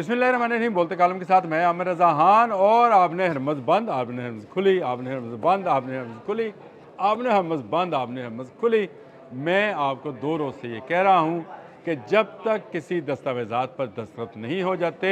बिस्मिल्लाहिर्रहमानिर्रहीम। बोलते कालम के साथ मैं आमिर रज़ा खान और आपने हरमज़ बंद, आपने हरमज़ खुली, आपने हरमज़ बंद, आपने हरमज़ खुली, आपने हरमज़ बंद, आपने हरमज़ खुली। मैं आपको 2 रोज़ से ये कह रहा हूँ कि जब तक किसी दस्तावेज़ात पर दस्तखत नहीं हो जाते,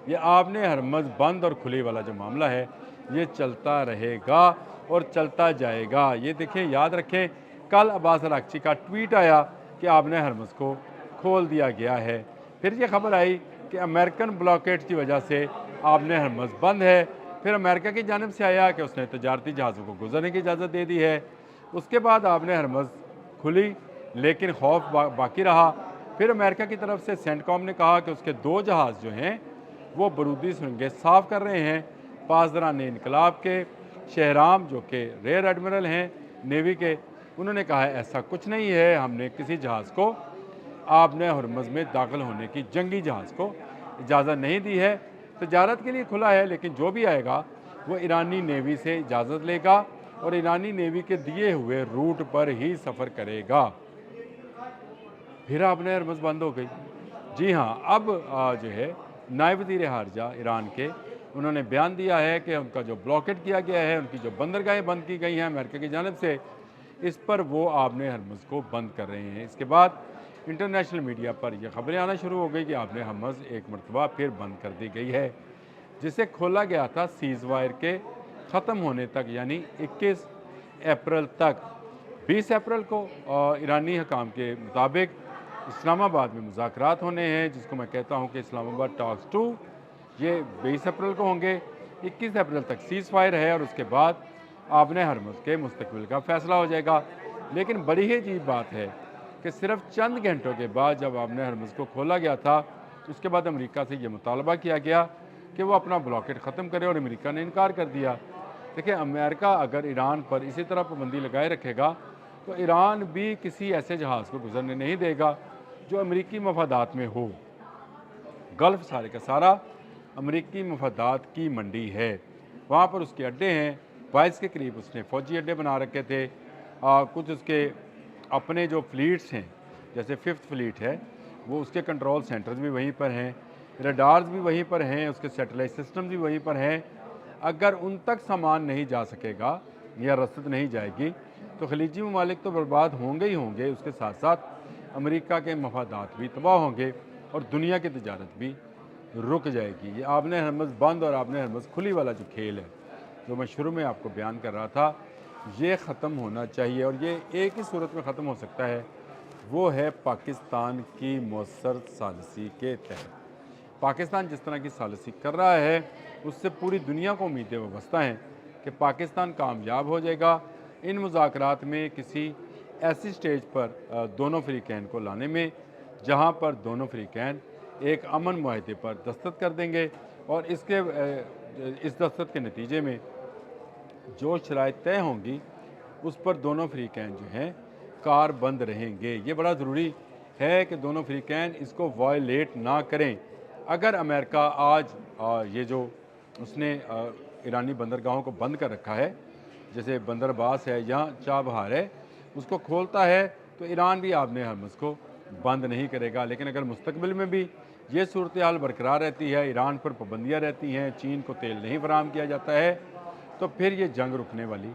ये आपने हरमज़ बंद और खुली वाला जो मामला है, ये चलता रहेगा और चलता जाएगा। ये देखें, याद रखें, कल अब्बास अरागची का ट्वीट आया कि आपने हरमज़ को खोल दिया गया है। फिर ये खबर आई कि अमेरिकन ब्लॉकेट की वजह से आपने हरमज़ बंद है। फिर अमेरिका की जानिब से आया कि उसने तजारती जहाज़ों को गुजरने की इजाज़त दे दी है। उसके बाद आपने हरमज़ खुली, लेकिन खौफ बाकी रहा। फिर अमेरिका की तरफ से सेंटकॉम ने कहा कि उसके 2 जहाज़ जो हैं वो बरूदी सुरंगें साफ़ कर रहे हैं। पासदारान इनकलाब के शहराम, जो कि रेयर एडमिरल हैं नेवी के, उन्होंने कहा है ऐसा कुछ नहीं है, हमने किसी जहाज़ को आपने हरमज़ में दाखिल होने की, जंगी जहाज़ को इजाज़त नहीं दी है। तजारत के लिए खुला है, लेकिन जो भी आएगा वो ईरानी नेवी से इजाज़त लेगा और ईरानी नेवी के दिए हुए रूट पर ही सफ़र करेगा। फिर आपने हरमज़ बंद हो गई। जी हाँ, अब जो है नायब वज़ीर ख़ारिजा ईरान के, उन्होंने बयान दिया है कि उनका जो ब्लॉकेट किया गया है, उनकी जो बंदरगाहें बंद की गई हैं अमेरिका की जानिब से, इस पर वो आपने हरमज़ को बंद कर रहे हैं। इसके बाद इंटरनेशनल मीडिया पर यह खबरें आना शुरू हो गई कि आपने हरमज़ एक मरतबा फिर बंद कर दी गई है, जिसे खोला गया था सीज़ वायर के ख़त्म होने तक, यानी 21 अप्रैल तक। 20 अप्रैल को ईरानी हकाम के मुताबिक इस्लामाबाद में मुज़ाकरात होने हैं, जिसको मैं कहता हूँ कि इस्लामाबाद टॉक्स 2, ये 20 अप्रैल को होंगे। 21 अप्रैल तक सीज़ फायर है और उसके बाद आपने हरमज़ के मुस्तकबिल का फ़ैसला हो जाएगा। लेकिन बड़ी ही अजीब बात है कि सिर्फ चंद घंटों के बाद जब आपने हरमज़ को खोला गया था, उसके बाद अमेरिका से ये मुतालबा किया गया कि वो अपना ब्लॉकेट ख़त्म करे और अमेरिका ने इनकार कर दिया। देखिए, अमेरिका अगर ईरान पर इसी तरह पाबंदी लगाए रखेगा तो ईरान भी किसी ऐसे जहाज़ को गुजरने नहीं देगा जो अमेरिकी मफादात में हो। गल्फ़ सारे का सारा अमेरिकी मफादात की मंडी है, वहाँ पर उसके अड्डे हैं। 22 के करीब उसने फ़ौजी अड्डे बना रखे थे। कुछ उसके अपने जो फ़्लीट्स हैं, जैसे 5th फ़्लीट है, वो उसके कंट्रोल सेंटर्स भी वहीं पर हैं, रडार्स भी वहीं पर हैं, उसके सैटेलाइट सिस्टम भी वहीं पर हैं। अगर उन तक सामान नहीं जा सकेगा या रसद नहीं जाएगी तो खलीजी ममालिक तो बर्बाद होंगे ही होंगे, उसके साथ साथ अमेरिका के मफादात भी तबाह होंगे और दुनिया की तजारत भी रुक जाएगी। ये आपने हरमज़ बंद और आपने हरमज़ खुली वाला जो खेल है, जो मैं शुरू में आपको बयान कर रहा था, ये ख़त्म होना चाहिए और ये एक ही सूरत में ख़त्म हो सकता है, वो है पाकिस्तान की मौसर सालिसी के तहत। पाकिस्तान जिस तरह की सालिसी कर रहा है, उससे पूरी दुनिया को उम्मीदें वाबस्ता हैं कि पाकिस्तान कामयाब हो जाएगा इन मुज़ाकरात में किसी ऐसी स्टेज पर दोनों फ़रीक़ैन को लाने में, जहाँ पर दोनों फ़रीक़ैन एक अमन मुआहदे पर दस्तखत कर देंगे और इस दस्तखत के नतीजे में जो शराइत तय होंगी उस पर दोनों फ़रीक़ैन जो हैं कारबंद रहेंगे। ये बड़ा ज़रूरी है कि दोनों फ़रीक़ैन इसको वायलेट ना करें। अगर अमेरिका आज ये जो उसने ईरानी बंदरगाहों को बंद कर रखा है, जैसे बंदर अब्बास है या चाबहार है, उसको खोलता है तो ईरान भी आपने हरमज़ को बंद नहीं करेगा। लेकिन अगर मुस्तकबिल में भी ये सूरत हाल बरकरार रहती है, ईरान पर पाबंदियाँ रहती हैं, चीन को तेल नहीं फराहम किया जाता है, तो फिर ये जंग रुकने वाली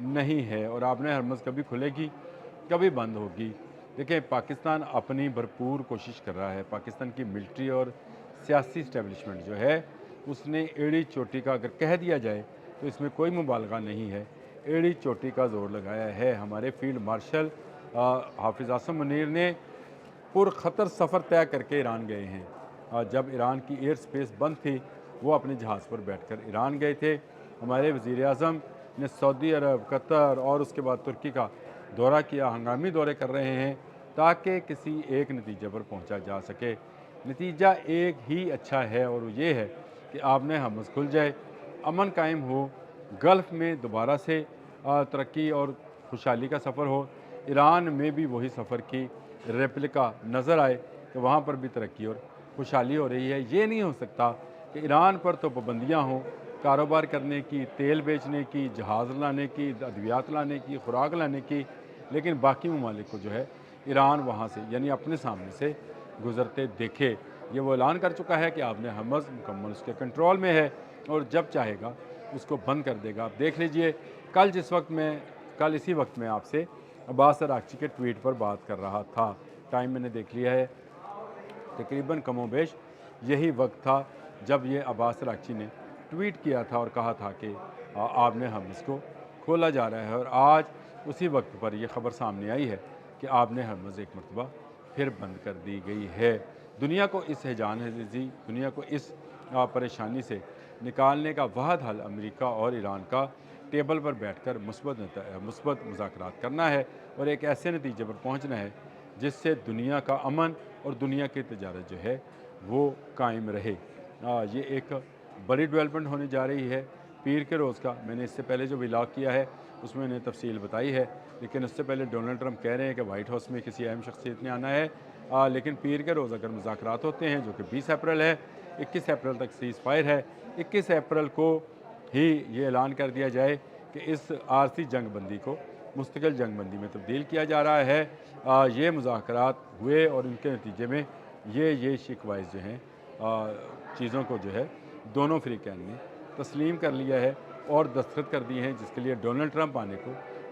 नहीं है और आपने हरमज़ कभी खुलेगी, कभी बंद होगी। देखिए, पाकिस्तान अपनी भरपूर कोशिश कर रहा है। पाकिस्तान की मिलिट्री और सियासी इस्टेब्लिशमेंट जो है, उसने एड़ी चोटी का अगर कह दिया जाए तो इसमें कोई मुबालगा नहीं है, एड़ी चोटी का ज़ोर लगाया है। हमारे फील्ड मार्शल हाफिज़ आसिम मुनीर ने पुरख़तर सफ़र तय करके ईरान गए हैं। जब ईरान की एयर स्पेस बंद थी, वो अपने जहाज़ पर बैठकर ईरान गए थे। हमारे वज़ीर आज़म ने सऊदी अरब, कतर और उसके बाद तुर्की का दौरा किया, हंगामी दौरे कर रहे हैं ताकि किसी एक नतीजे पर पहुंचा जा सके। नतीजा एक ही अच्छा है और ये है कि आपने हरमज़ खुल जाए, अमन कायम हो, गल्फ़ में दोबारा से तरक्की और खुशहाली का सफ़र हो, ईरान में भी वही सफ़र की रेप्लिका नज़र आए कि वहाँ पर भी तरक्की और खुशहाली हो रही है। ये नहीं हो सकता कि ईरान पर तो पाबंदियाँ हों कारोबार करने की, तेल बेचने की, जहाज़ लाने की, अद्वियात लाने की, खुराक लाने की, लेकिन बाकी ममालिक को जो है ईरान वहाँ से यानी अपने सामने से गुज़रते देखे। ये वो ऐलान कर चुका है कि आपने हरमज़ मुकम्मल उसके कंट्रोल में है और जब चाहेगा उसको बंद कर देगा। आप देख लीजिए, कल इसी वक्त में आपसे अब्बास अरागची के ट्वीट पर बात कर रहा था। टाइम मैंने देख लिया है, तकरीबन कमोबेश यही वक्त था जब ये अब्बास अरागची ने ट्वीट किया था और कहा था कि आपने हरमज़ को खोला जा रहा है। और आज उसी वक्त पर यह ख़बर सामने आई है कि आपने हरमज़ एक मरतबा फिर बंद कर दी गई है। दुनिया को इस हैजानजी दुनिया को इस परेशानी से निकालने का वाहद हल अमेरिका और ईरान का टेबल पर बैठकर मुस्बत मुज़ाकरात करना है और एक ऐसे नतीजे पर पहुंचना है जिससे दुनिया का अमन और दुनिया की तजारत जो है वो कायम रहे। ये एक बड़ी डेवलपमेंट होने जा रही है। पीर के रोज़ का मैंने इससे पहले जो व्लॉग किया है उसमें मैंने तफसील बताई है, लेकिन उससे पहले डोनाल्ड ट्रंप कह रहे हैं कि वाइट हाउस में किसी अहम शख्सियत ने आना है। लेकिन पीर के रोज़ अगर मुज़ाकरात होते हैं, जो कि 20 अप्रैल है, 21 अप्रैल तक सीज़ फायर है, 21 अप्रैल को ही ये ऐलान कर दिया जाए कि इस आरसी जंग बंदी को मुस्तकिल जंग बंदी में तब्दील किया जा रहा है। ये मुज़ाकरात हुए और इनके नतीजे में ये शिकवाइज जो हैं चीज़ों को जो है दोनों फ्रीकैन ने तस्लीम कर लिया है और दस्तखत कर दिए हैं, जिसके लिए डोनाल्ड ट्रंप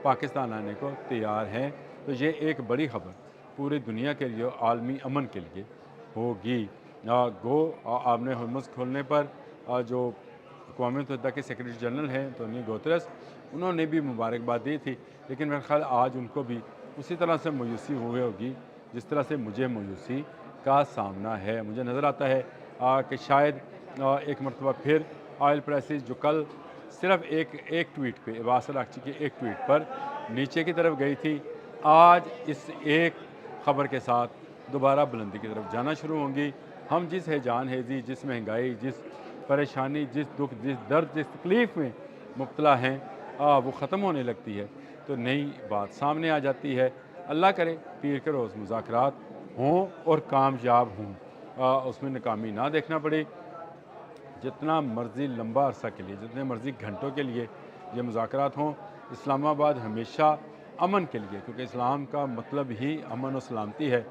पाकिस्तान आने को तैयार हैं। तो ये एक बड़ी खबर पूरी दुनिया के लिए, आलमी अमन के लिए होगी। आपने हरमुज़ खोलने पर जो अक़वाम मुत्तहिदा के सेक्रेटरी जनरल हैं एंटोनियो गुतेरेस, उन्होंने भी मुबारकबाद दी थी, लेकिन मेरा ख्याल आज उनको भी उसी तरह से मायूसी हुई होगी जिस तरह से मुझे मायूसी का सामना है। मुझे नज़र आता है कि शायद एक मरतबा फिर ऑयल प्राइसेस जो कल सिर्फ एक ट्वीट पे, अब्बास अरागची के एक ट्वीट पर नीचे की तरफ गई थी, आज इस एक ख़बर के साथ दोबारा बुलंदी की तरफ जाना शुरू होंगी। हम जिस हैजान हेजी, जिस महंगाई, जिस परेशानी, जिस दुख, जिस दर्द, जिस तकलीफ़ में मुब्तला हैं, वो ख़त्म होने लगती है तो नई बात सामने आ जाती है। अल्लाह करे पीर के रोज़ मुज़ाकरात हों और कामयाब हों, उसमें नाकामी ना देखना पड़े। जितना मर्ज़ी लंबा अरसा के लिए, जितने मर्ज़ी घंटों के लिए ये मुज़ाकरात हों, इस्लामाबाद हमेशा अमन के लिए, क्योंकि इस्लाम का मतलब ही अमन और सलामती है,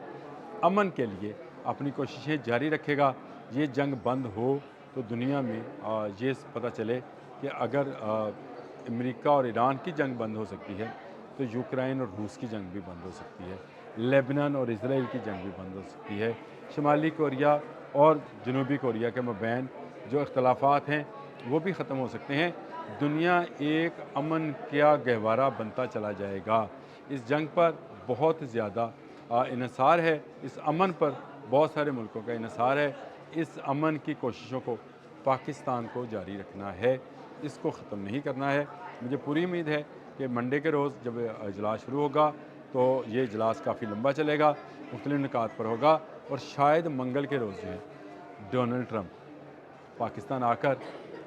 अमन के लिए अपनी कोशिशें जारी रखेगा। ये जंग बंद हो तो दुनिया में ये पता चले कि अगर अमेरिका और ईरान की जंग बंद हो सकती है तो यूक्रेन और रूस की जंग भी बंद हो सकती है, लेबनान और इसराइल की जंग भी बंद हो सकती है, शुमाली कोरिया और जनूबी कोरिया के मबैन जो इख्तलाफात हैं वो भी ख़त्म हो सकते हैं। दुनिया एक अमन का गहवारा बनता चला जाएगा। इस जंग पर बहुत ज़्यादा इन्हिसार है, इस अमन पर बहुत सारे मुल्कों का इन्हिसार है। इस अमन की कोशिशों को पाकिस्तान को जारी रखना है, इसको ख़त्म नहीं करना है। मुझे पूरी उम्मीद है कि मंडे के रोज़ जब इजलास शुरू होगा तो ये इजलास काफ़ी लंबा चलेगा, मुख्तलिफ़ निकात पर होगा और शायद मंगल के रोज़ जो है डोनाल्ड ट्रंप पाकिस्तान आकर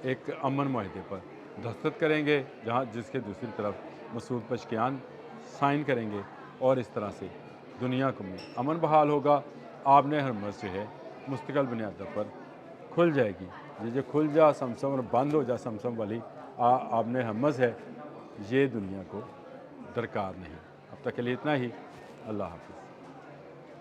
एक अमन माहदे पर दस्तखत करेंगे, जिसके दूसरी तरफ मसूद पशकियान साइन करेंगे और इस तरह से दुनिया को में अमन बहाल होगा। आपने हरमज़ जो है मुस्तकिल बुनियादों पर खुल जाएगी। ये खुल जा समसम और बंद हो जा समसम वाली आपने हरमज़ है, ये दुनिया को दरकार नहीं। अब तक के लिए इतना ही। अल्लाह हाफ़िज़।